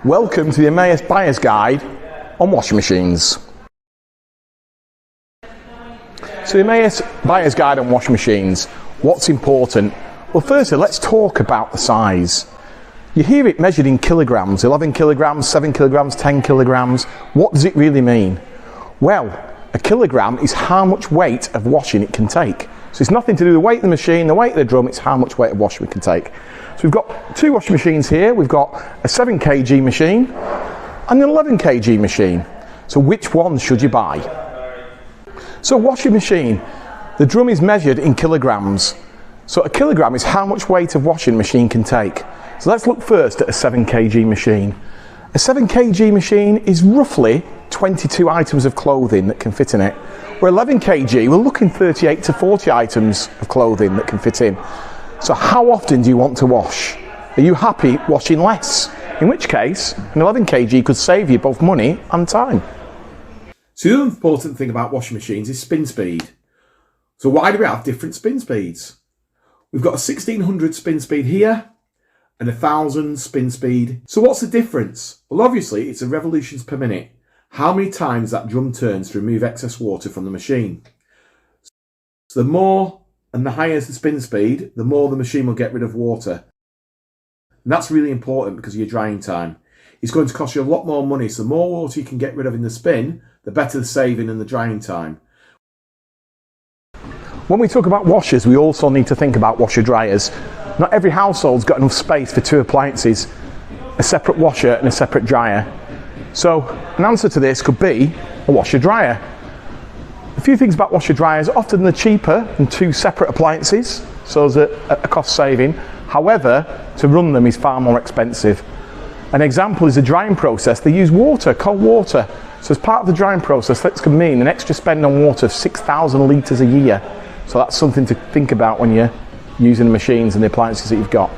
Welcome to the Emmaus Buyers Guide on washing machines. So the Emmaus Buyers Guide on washing machines, what's important? Well, firstly, let's talk about the size. You hear it measured in kilograms, 11 kilograms, 7 kilograms, 10 kilograms. What does it really mean? Well, a kilogram is how much weight of washing it can take. So it's nothing to do with the weight of the machine, the weight of the drum, it's how much weight of washing we can take. So we've got two washing machines here. We've got a 7 kg machine and an 11 kg machine. So which one should you buy? So washing machine, the drum is measured in kilograms. So a kilogram is how much weight of washing a machine can take. So let's look first at a 7 kg machine. A 7 kg machine is roughly 22 items of clothing that can fit in it. Where 11 kg, we're looking 38 to 40 items of clothing that can fit in. So how often do you want to wash? Are you happy washing less? In which case, an 11 kg could save you both money and time. So the other important thing about washing machines is spin speed. So why do we have different spin speeds? We've got a 1600 spin speed here and a 1000 spin speed. So what's the difference? Well, obviously it's a revolutions per minute. How many times that drum turns to remove excess water from the machine. So the more and the higher the spin speed, the more the machine will get rid of water. And that's really important because of your drying time. It's going to cost you a lot more money, so the more water you can get rid of in the spin, the better the saving and the drying time. When we talk about washers, we also need to think about washer dryers. Not every household's got enough space for two appliances, a separate washer and a separate dryer. So an answer to this could be a washer dryer. A few things about washer dryers: often they're cheaper than two separate appliances, so there's a cost saving. However, to run them is far more expensive. An example is the drying process. They use water, cold water. So as part of the drying process, that can mean an extra spend on water of 6,000 litres a year. So that's something to think about when you're using the machines and the appliances that you've got.